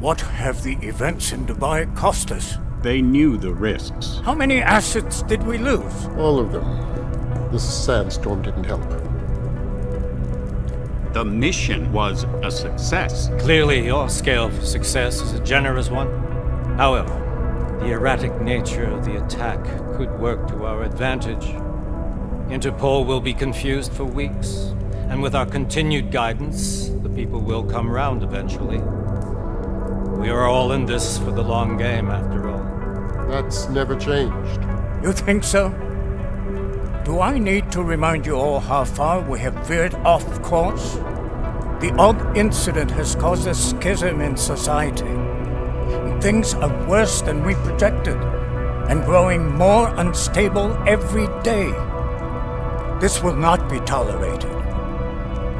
What have the events in Dubai cost us? They knew the risks. How many assets did we lose? All of them. This sandstorm didn't help. The mission was a success. Clearly, your scale for success is a generous one. However, the erratic nature of the attack could work to our advantage. Interpol will be confused for weeks, and with our continued guidance, the people will come round eventually. We are all in this for the long game, after all. That's never changed. You think so? Do I need to remind you all how far we have veered off course? The odd incident has caused a schism in society. Things are worse than we projected, and growing more unstable every day. This will not be tolerated.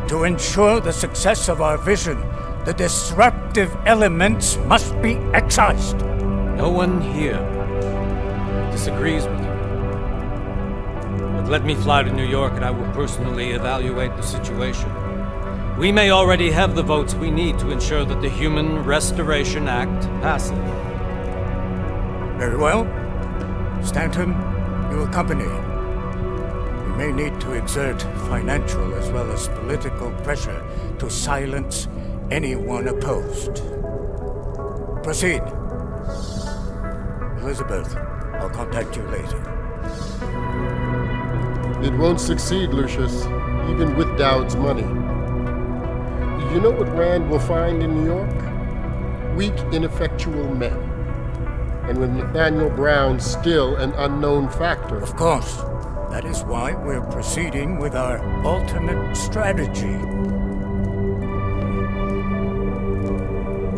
To ensure the success of our vision, the disruptive elements must be excised. No one here disagrees with you. But let me fly to New York and I will personally evaluate the situation. We may already have the votes we need to ensure that the Human Restoration Act passes. Very well. Stanton, you accompany. We may need to exert financial as well as political pressure to silence anyone opposed. Proceed. Elizabeth, I'll contact you later. It won't succeed, Lucius, even with Dowd's money. You know what Rand will find in New York? Weak, ineffectual men. And with Nathaniel Brown still an unknown factor. Of course. That is why we're proceeding with our alternate strategy.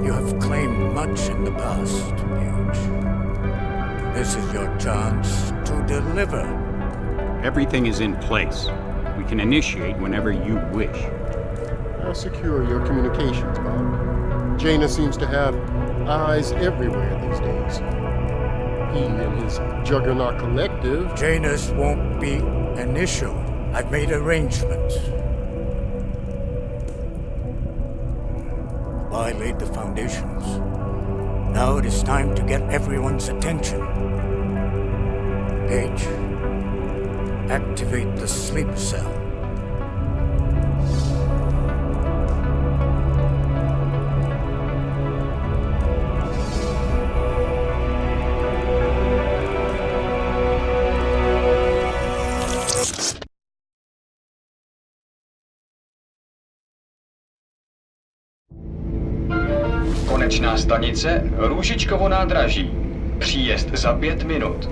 You have claimed much in the past, Paige. This is your chance to deliver. Everything is in place. We can initiate whenever you wish. How secure are your communications, Bob? Jaina seems to have eyes everywhere these days. He and his Juggernaut Collective... Janus won't be an issue. I've made arrangements. I laid the foundations. Now it is time to get everyone's attention. Paige, activate the sleep cell. Konečná stanice Růžičkovo nádraží. Příjezd za 5 minut.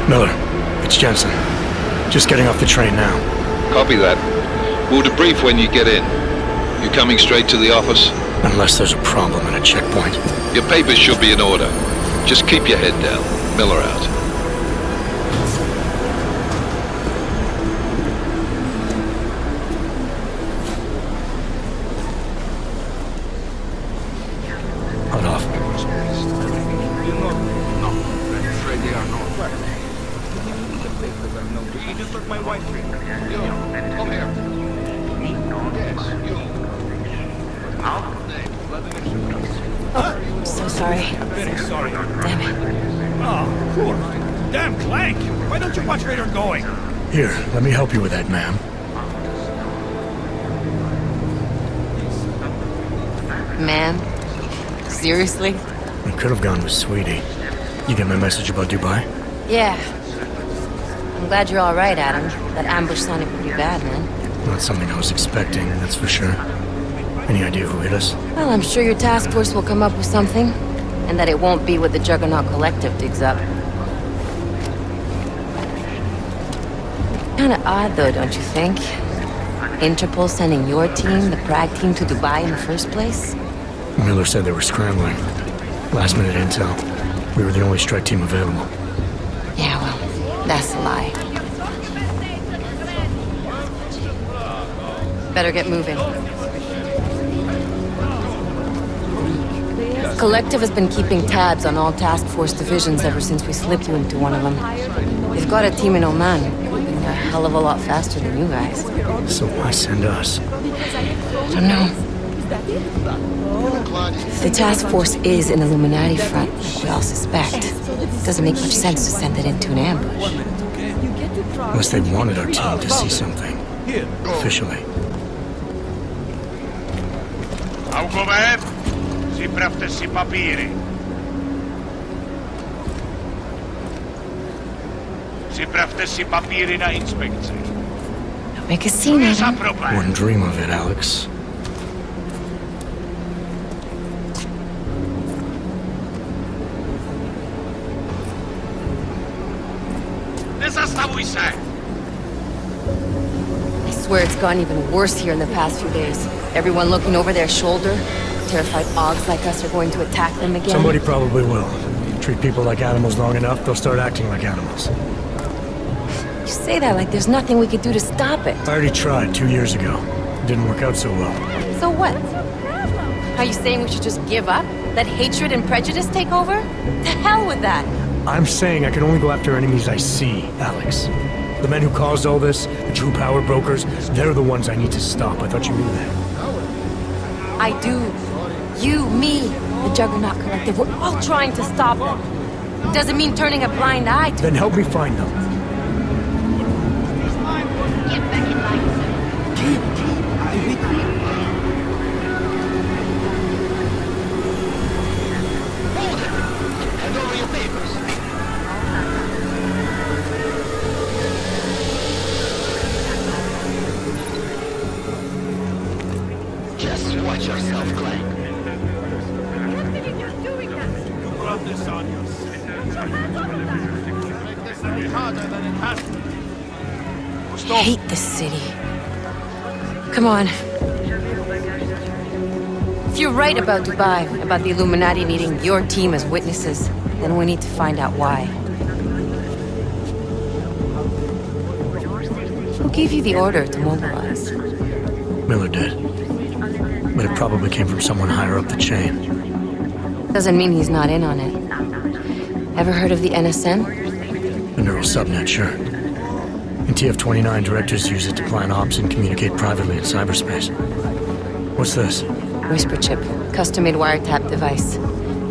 Miller, it's Jensen. Just getting off the train now. Copy that. We'll debrief when you get in. You coming straight to the office? Unless there's a problem at a checkpoint. Your papers should be in order. Just keep your head down. Miller out. Hold off. You just took my wife. Yo, come here. Yes, you. Oh, so sorry. Very sorry. Damn it. Oh, poor. Damn Clank. Why don't you watch where you're going? Here, let me help you with that, ma'am. Ma'am? Seriously? I could have gone with Sweetie. You get my message about Dubai? Yeah. I'm glad you're all right, Adam. That ambush sounded pretty bad, man. Not something I was expecting, that's for sure. Any idea who hit us? Well, I'm sure your task force will come up with something. And that it won't be what the Juggernaut Collective digs up. Kinda odd, though, don't you think? Interpol sending your team, the Prague team, to Dubai in the first place? Miller said they were scrambling. Last minute intel. We were the only strike team available. Yeah, well, that's a lie. Better get moving. Collective has been keeping tabs on all task force divisions ever since we slipped you into one of them. They've got a team in Oman, moving a hell of a lot faster than you guys. So why send us? I don't know. If the task force is an Illuminati front, like we all suspect, it doesn't make much sense to send it into an ambush. Unless they wanted our team to see something. Officially. Augover, ziprawte si papíry. Ziprawte si papíry na inspekci. Don't make a scene, Adam. Wouldn't dream of it, Alex. Nezastavuj se! I swear it's gotten even worse here in the past few days. Everyone looking over their shoulder. Terrified Augs like us are going to attack them again. Somebody probably will. Treat people like animals long enough, they'll start acting like animals. You say that like there's nothing we could do to stop it. I already tried 2 years ago. It didn't work out so well. So what? Are you saying we should just give up? Let hatred and prejudice take over? To hell with that! I'm saying I can only go after enemies I see, Alex. The men who caused all this, the true power brokers, they're the ones I need to stop. I thought you knew that. I do. You, me, the Juggernaut Collective, we're all trying to stop them. Doesn't mean turning a blind eye to Then help me find them. Get back in line, Hand over your papers. Just watch yourself, Clank. You brought this on yourself. Make this any harder than it has to be. I hate this city. Come on. If you're right about Dubai, about the Illuminati needing your team as witnesses, then we need to find out why. Who gave you the order to mobilize? Miller did. But it probably came from someone higher up the chain. Doesn't mean he's not in on it. Ever heard of the NSN? The neural subnet, sure. In TF-29, directors use it to plan ops and communicate privately in cyberspace. What's this? Whisper chip, custom-made wiretap device.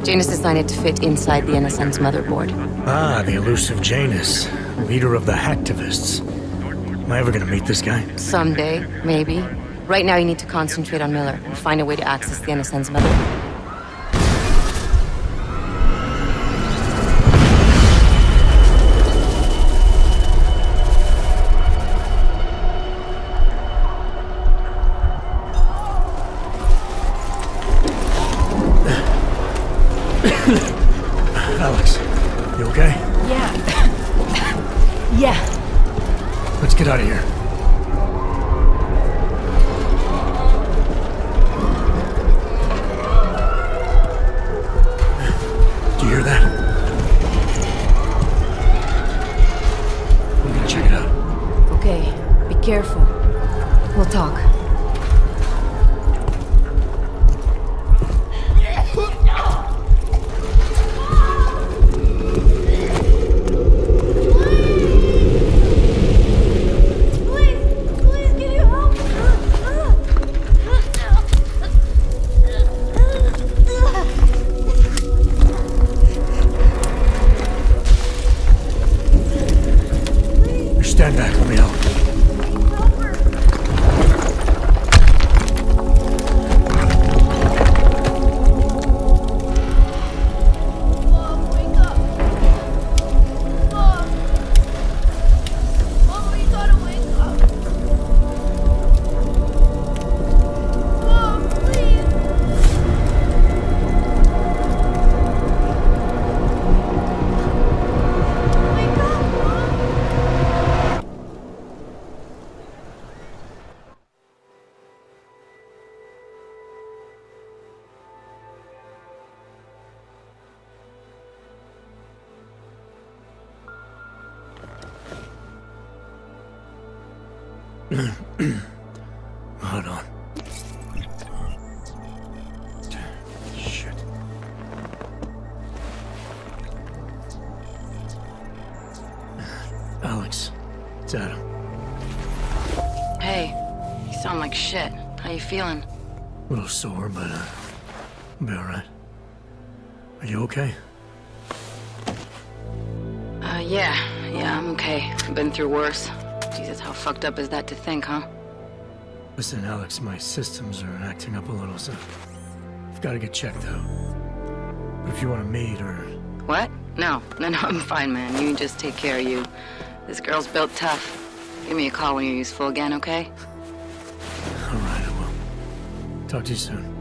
Janus designed it to fit inside the NSN's motherboard. Ah, the elusive Janus, leader of the hacktivists. Am I ever gonna meet this guy? Someday, maybe. Right now you need to concentrate on Miller and find a way to access the NSN's motherboard. Alex, you okay? Yeah. Yeah. Let's get out of here. Do you hear that? I'm gonna check it out. Okay, be careful. We'll talk. Stand back, let me help. Hold on. Shit. Alex, it's Adam. Hey, you sound like shit. How you feeling? A little sore, but I'll be alright. Are you okay? Yeah, I'm okay. I've been through worse. Jesus, how fucked up is that to think, huh? Listen, Alex, my systems are acting up a little, so I've got to get checked out. But if you want to meet or... What? No, I'm fine, man. You just take care of you. This girl's built tough. Give me a call when you're useful again, okay? Alright, I will. Talk to you soon.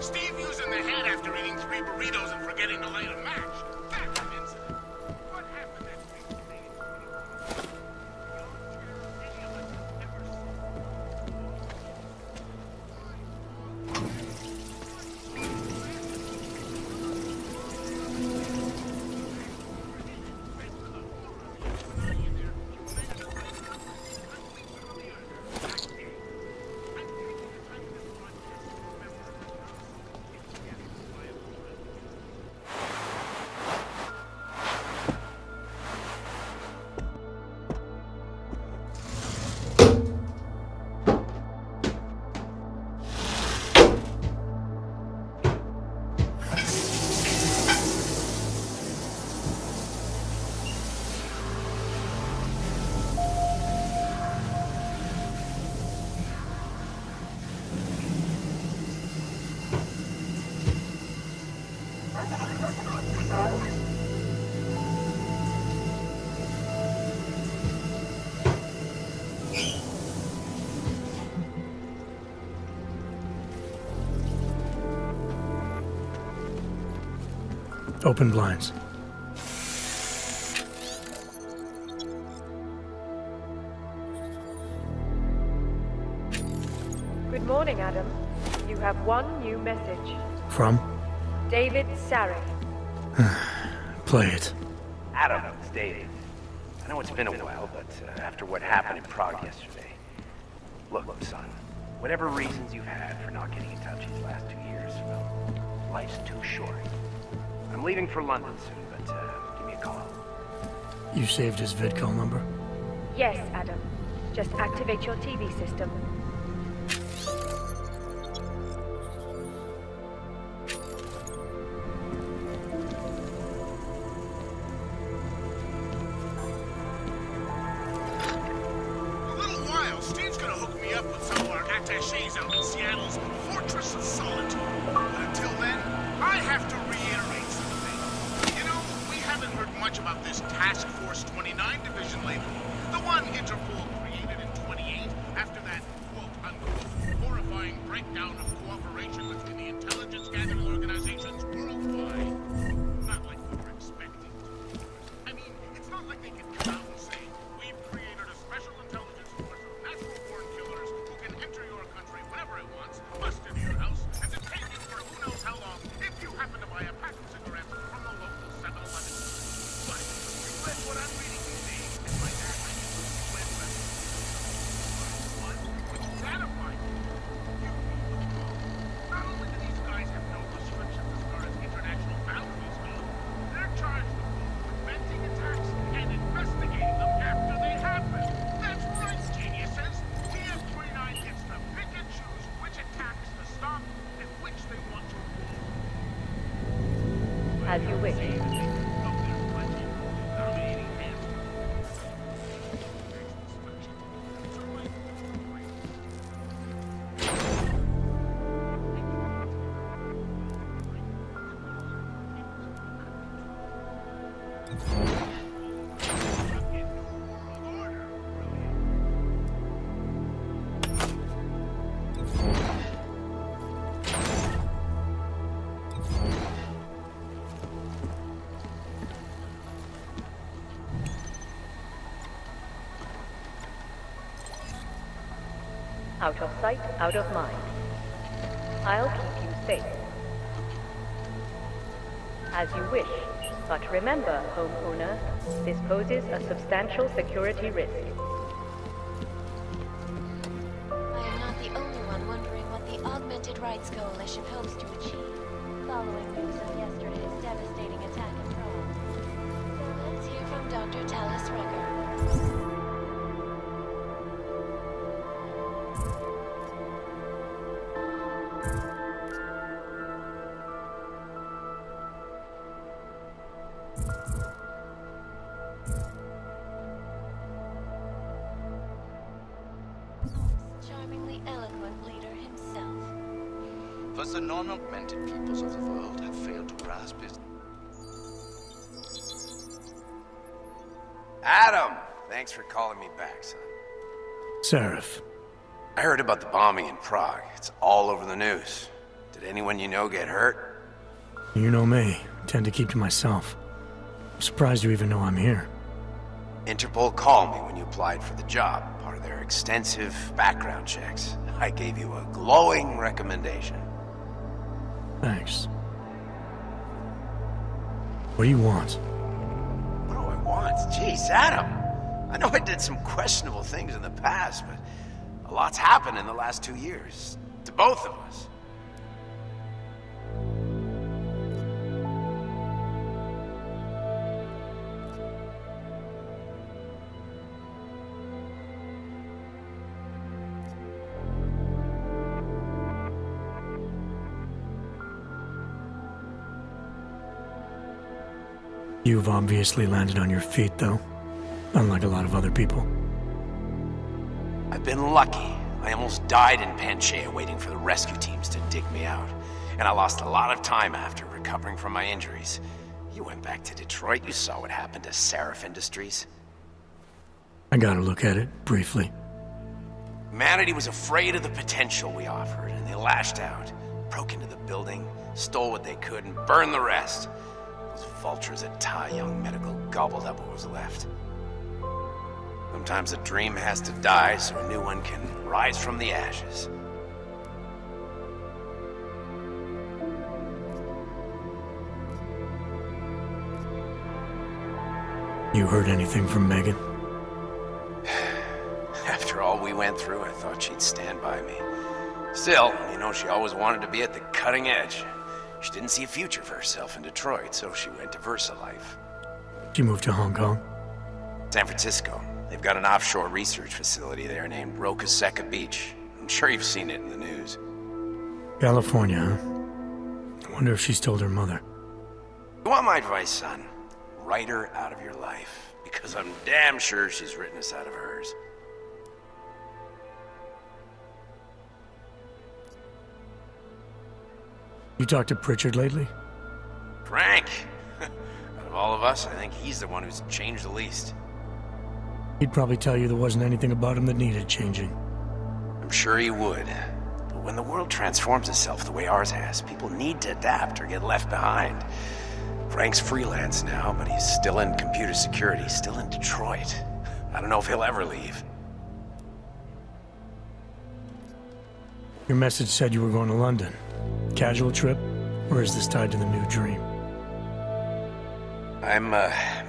Steve using the head after eating 3 burritos and forgetting to light a match. That's an incident. What happened that week today? Any of us have ever Open blinds. Good morning, Adam. You have one new message. From? David Sarek. Play it. Adam, it's David. I know it's been a while, but after what happened in Prague yesterday... Look, son, whatever reasons you've had for not getting in touch these last 2 years, well, life's too short. I'm leaving for London soon, but give me a call. You saved his vidcall number? Yes, Adam. Just activate your TV system. attaches out in Seattle's Fortress of Solitude. But until then, I have to reiterate something. You know, we haven't heard much about this Task Force 29 division lately. The one Interpol created in 28 after that quote-unquote horrifying breakdown of cooperation between the intelligence-gathering organizations worldwide. Not like we were expecting. I mean, it's not like they can come out and say, we've created a special intelligence force of natural-born killers who can enter your country whenever it wants, bust into your house, and detain you for who knows how long if you happen to buy a pack of cigarettes from the local 7-Eleven. But you read what I'm reading today, and by that I mean read one which ratified you. Not only do these guys have no restrictions as far as international boundaries go, they're charged with preventing attacks and investigating them after they happen. That's right, geniuses. TF-29 gets to pick and choose which attacks to stop and which they want to avoid. As you wish. Out of sight, out of mind. I'll keep you safe. As you wish, but remember, homeowner, this poses a substantial security risk. I am not the only one wondering what the Augmented Rights Coalition hopes to achieve, following news of yesterday's devastating attack in Prague. So let's hear from Dr. Talis Recker. Charmingly eloquent leader himself. First, the non-augmented peoples of the world have failed to grasp it. Adam! Thanks for calling me back, son. Seraph. I heard about the bombing in Prague. It's all over the news. Did anyone you know get hurt? You know me. Tend to keep to myself. I'm surprised you even know I'm here. Interpol called me when you applied for the job, part of their extensive background checks. I gave you a glowing recommendation. Thanks. What do you want? What do I want? Jeez, Adam! I know I did some questionable things in the past, but a lot's happened in the last 2 years. To both of us. You've obviously landed on your feet, though. Unlike a lot of other people. I've been lucky. I almost died in Panchaea waiting for the rescue teams to dig me out. And I lost a lot of time after recovering from my injuries. You went back to Detroit. You saw what happened to Seraph Industries. I got a look at it, briefly. Humanity was afraid of the potential we offered, and they lashed out. Broke into the building, stole what they could, and burned the rest. Those vultures at Tai Young Medical gobbled up what was left. Sometimes a dream has to die so a new one can rise from the ashes. You heard anything from Megan? After all we went through, I thought she'd stand by me. Still, you know, she always wanted to be at the cutting edge. She didn't see a future for herself in Detroit, so she went to VersaLife. She moved to Hong Kong? San Francisco. They've got an offshore research facility there named Roca Seca Beach. I'm sure you've seen it in the news. California, huh? I wonder if she's told her mother. You want my advice, son? Write her out of your life. Because I'm damn sure she's written us out of hers. You talked to Pritchard lately? Frank! Out of all of us, I think he's the one who's changed the least. He'd probably tell you there wasn't anything about him that needed changing. I'm sure he would. But when the world transforms itself the way ours has, people need to adapt or get left behind. Frank's freelance now, but he's still in computer security, still in Detroit. I don't know if he'll ever leave. Your message said you were going to London. Casual trip? Or is this tied to the new dream? I'm,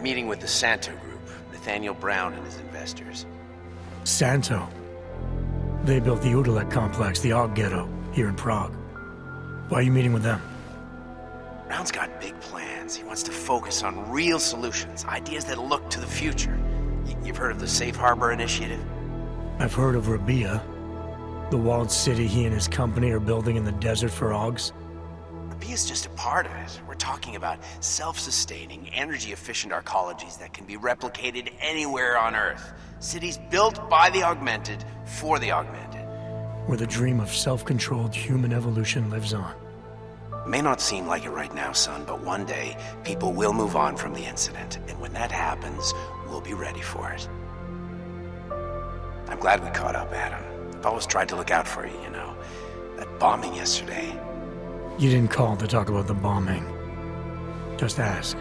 meeting with the Santo Group, Nathaniel Brown and his investors. Santo? They built the Udalek complex, the Og Ghetto, here in Prague. Why are you meeting with them? Brown's got big plans. He wants to focus on real solutions, ideas that look to the future. You've heard of the Safe Harbor Initiative? I've heard of Rabia, the walled city he and his company are building in the desert for Augs. Rabia's just a part of it. We're talking about self-sustaining, energy-efficient arcologies that can be replicated anywhere on Earth. Cities built by the augmented, for the augmented. Where the dream of self-controlled human evolution lives on. It may not seem like it right now, son, but one day, people will move on from the incident. And when that happens, we'll be ready for it. I'm glad we caught up, Adam. I've always tried to look out for you, you know. That bombing yesterday. You didn't call to talk about the bombing. Just ask.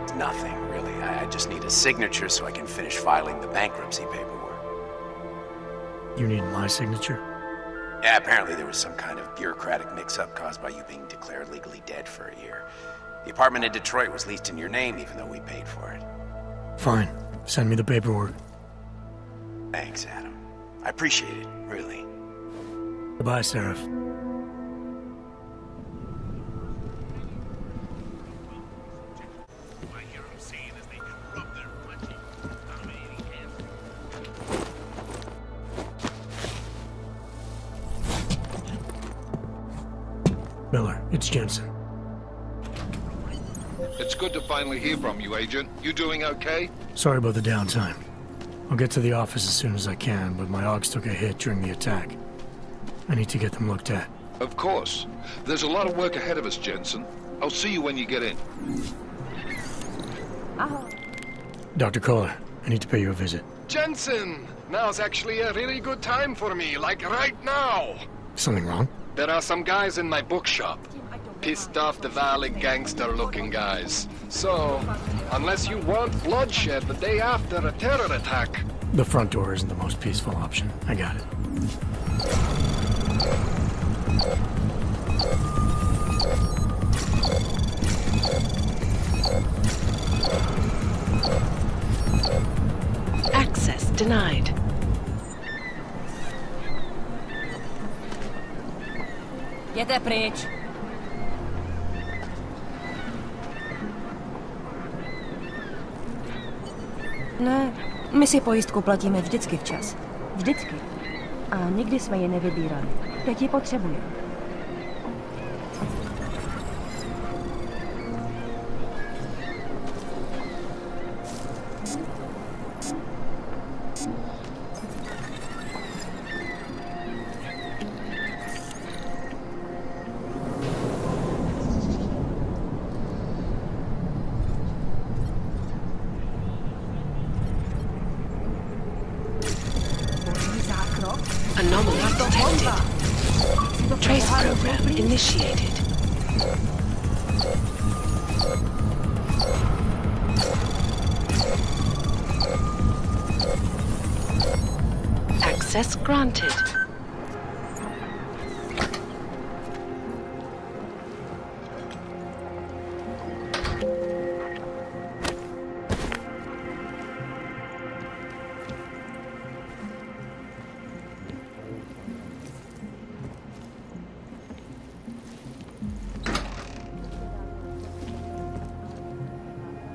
It's nothing, really. I just need a signature so I can finish filing the bankruptcy paperwork. You need my signature? Yeah, apparently there was some kind of bureaucratic mix-up caused by you being declared legally dead for a year. The apartment in Detroit was leased in your name even though we paid for it. Fine. Send me the paperwork. Thanks, Adam. I appreciate it, really. Goodbye, Seraph. Miller, it's Jensen. It's good to finally hear from you, Agent. You doing okay? Sorry about the downtime. I'll get to the office as soon as I can, but my Augs took a hit during the attack. I need to get them looked at. Of course. There's a lot of work ahead of us, Jensen. I'll see you when you get in. Dr. Kohler, I need to pay you a visit. Jensen! Now's actually a really good time for me, like right now! Something wrong? There are some guys in my bookshop. Pissed off the Valley gangster-looking guys. So, unless you want bloodshed the day after a terror attack... The front door isn't the most peaceful option. I got it. Access denied. Jděte pryč. Ne, my si pojistku platíme vždycky včas. Vždycky. A nikdy jsme ji nevybírali. Teď ji potřebujeme. Anomaly detected. Trace program initiated. Access granted.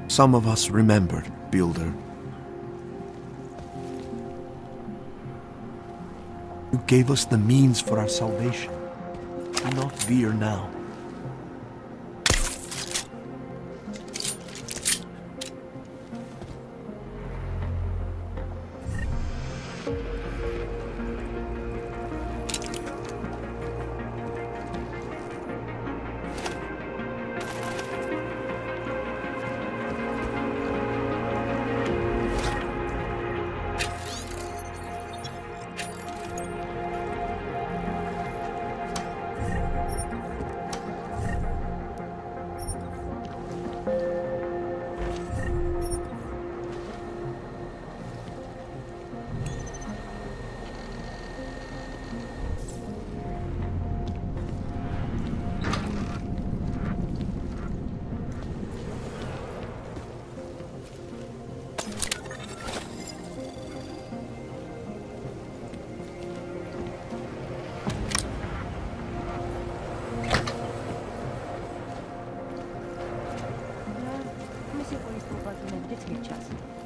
Some of us remembered, Builder. You gave us the means for our salvation. Do not veer now.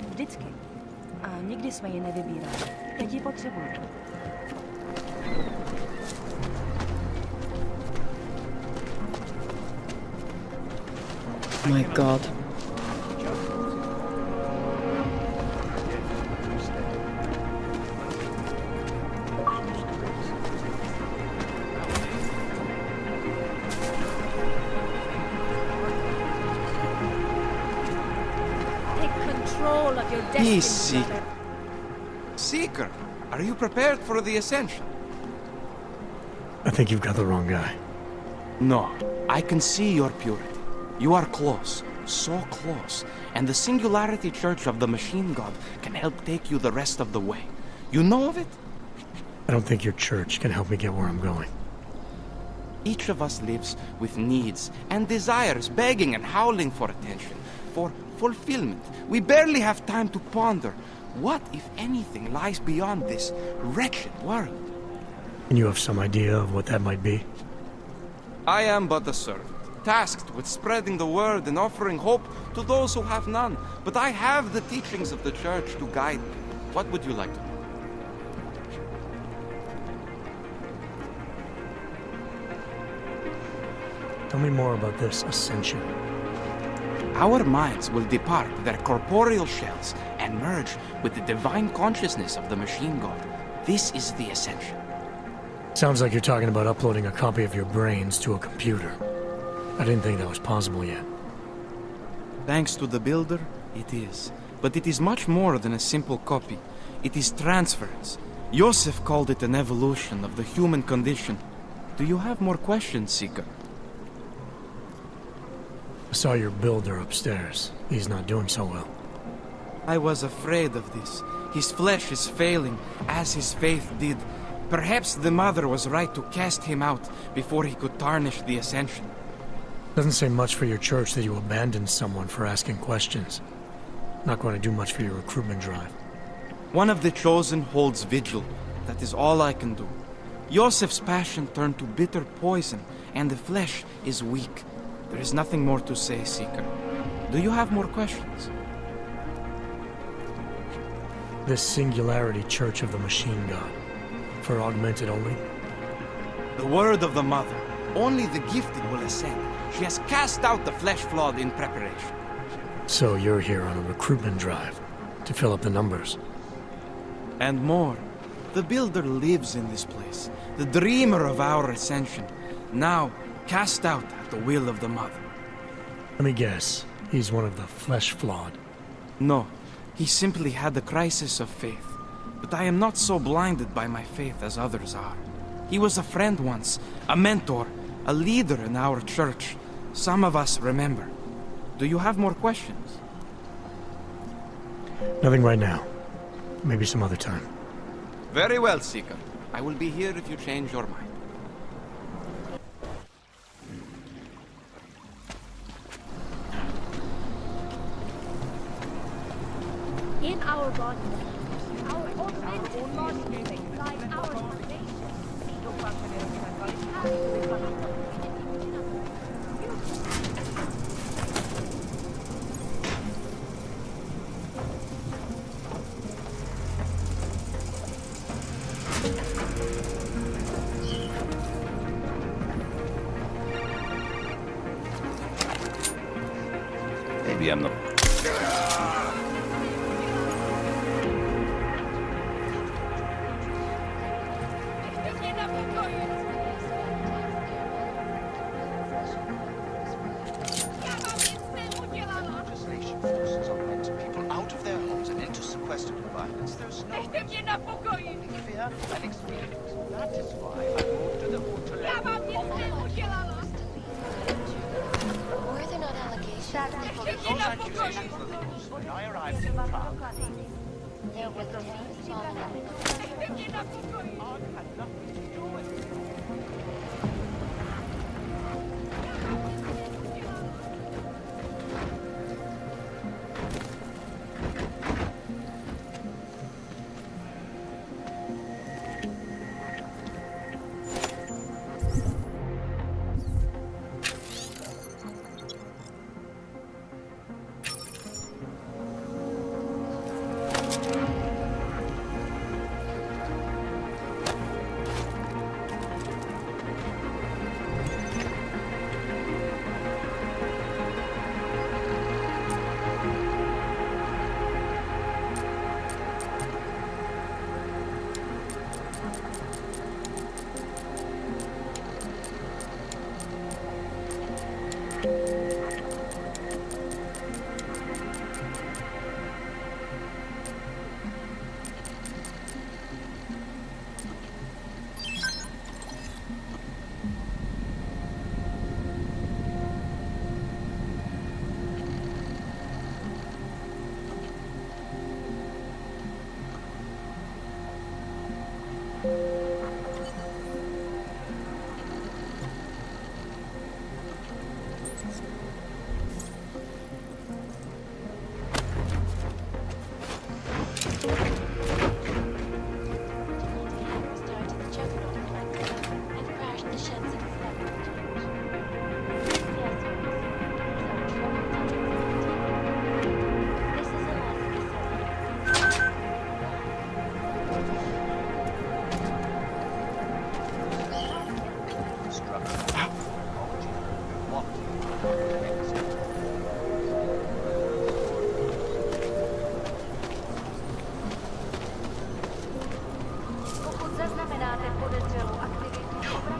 Vždycky. A nikdy jsme ji nevybírali. Teď ji potřebujeme. My God. Easy. Seeker, are you prepared for the ascension? I think you've got the wrong guy. No, I can see your purity. You are close, so close, and the Singularity Church of the Machine God can help take you the rest of the way. You know of it? I don't think your church can help me get where I'm going. Each of us lives with needs and desires, begging and howling for attention, for fulfillment. We barely have time to ponder what, if anything, lies beyond this wretched world. And you have some idea of what that might be? I am but a servant, tasked with spreading the word and offering hope to those who have none. But I have the teachings of the church to guide me. What would you like to know? Tell me more about this ascension. Our minds will depart their corporeal shells and merge with the divine consciousness of the machine god. This is the ascension. Sounds like you're talking about uploading a copy of your brains to a computer. I didn't think that was possible yet. Thanks to the builder, it is. But it is much more than a simple copy. It is transference. Joseph called it an evolution of the human condition. Do you have more questions, Seeker? I saw your builder upstairs. He's not doing so well. I was afraid of this. His flesh is failing, as his faith did. Perhaps the Mother was right to cast him out before he could tarnish the Ascension. Doesn't say much for your church that you abandoned someone for asking questions. Not going to do much for your recruitment drive. One of the chosen holds vigil. That is all I can do. Joseph's passion turned to bitter poison, and the flesh is weak. There is nothing more to say, Seeker. Do you have more questions? This Singularity Church of the Machine God. For augmented only? The word of the Mother. Only the gifted will ascend. She has cast out the flesh-flawed in preparation. So you're here on a recruitment drive, to fill up the numbers. And more. The Builder lives in this place, the dreamer of our ascension. Now, cast out at the will of the Mother. Let me guess, he's one of the flesh-flawed. No, he simply had a crisis of faith. But I am not so blinded by my faith as others are. He was a friend once, a mentor, a leader in our church. Some of us remember. Do you have more questions? Nothing right now. Maybe some other time. Very well, Seeker. I will be here if you change your mind. In our bodies, our augmented bodies, like our salvation. Maybe I'm the... Legislation forces augmented people out of their homes and into sequestered environments. There's no fear and experience. That is why I moved to the Were there not allegations? Those accusations were false. When I arrived in Prague, There was a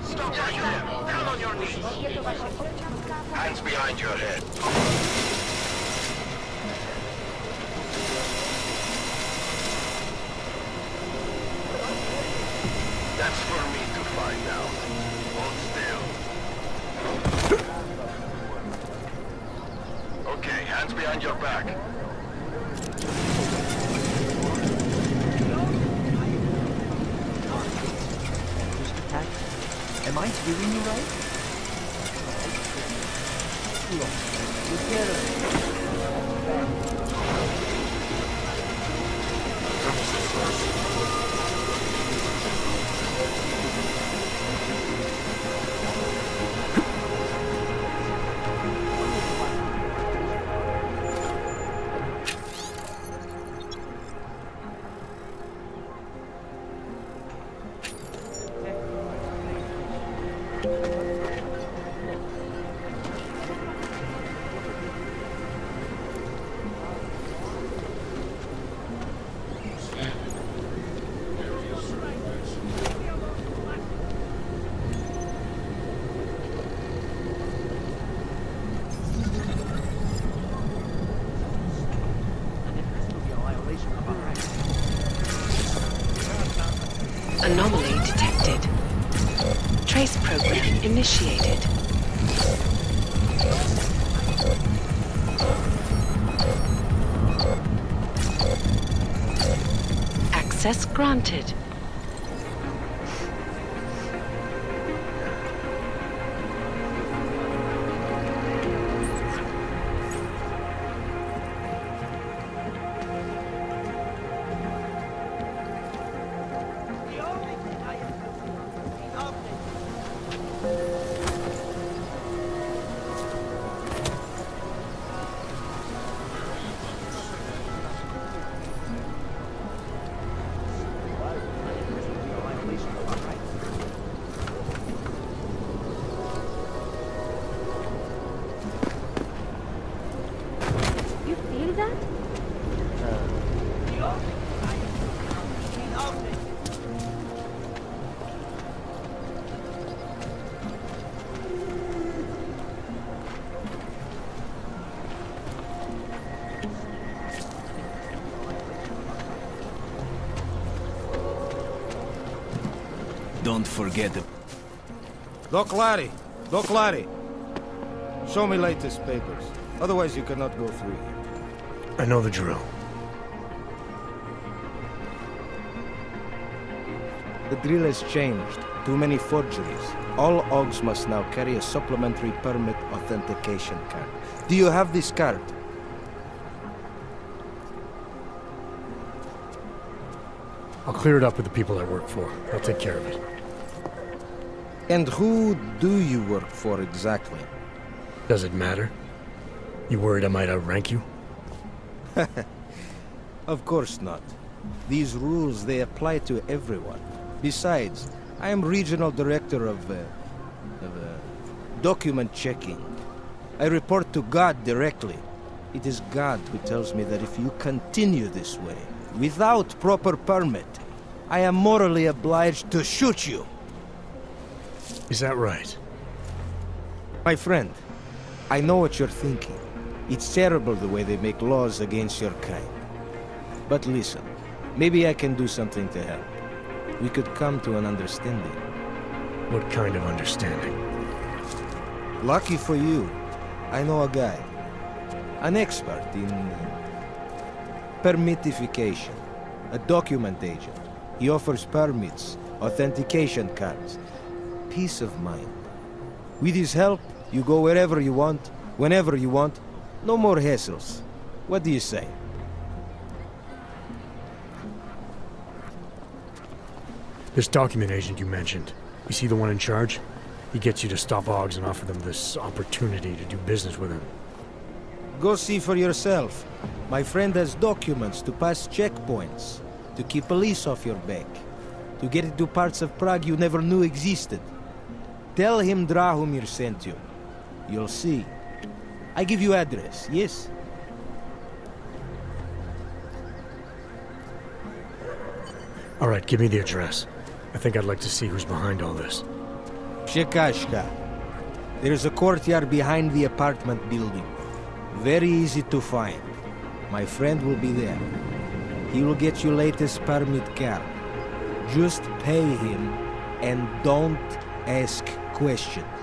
Stop right there! Down on your knees! Hands behind your head. That's for me to find out. Hold still. Okay, hands behind your back. Am I hearing you right? Look, Anomaly detected. Trace program initiated. Access granted. Don't forget the... Doc Larry! Doc Larry! Show me latest papers. Otherwise you cannot go through here. I know the drill. The drill has changed. Too many forgeries. All OGs must now carry a supplementary permit authentication card. Do you have this card? I'll clear it up with the people I work for. I'll take care of it. And who do you work for exactly? Does it matter? You worried I might outrank you? Of course not. These rules, they apply to everyone. Besides, I am regional director of document checking. I report to God directly. It is God who tells me that if you continue this way, without proper permit, I am morally obliged to shoot you. Is that right? My friend, I know what you're thinking. It's terrible the way they make laws against your kind. But listen, maybe I can do something to help. We could come to an understanding. What kind of understanding? Lucky for you, I know a guy. An expert in permitification. A document agent. He offers permits, authentication cards. Peace of mind. With his help, you go wherever you want, whenever you want. No more hassles. What do you say? This document agent you mentioned, you see the one in charge? He gets you to stop OGs and offer them this opportunity to do business with him. Go see for yourself. My friend has documents to pass checkpoints, to keep police off your back, to get into parts of Prague you never knew existed. Tell him Drahomir sent you. You'll see. I give you address, yes? All right, give me the address. I think I'd like to see who's behind all this. Shekashka. There is a courtyard behind the apartment building. Very easy to find. My friend will be there. He will get you latest permit car. Just pay him and don't ask questions.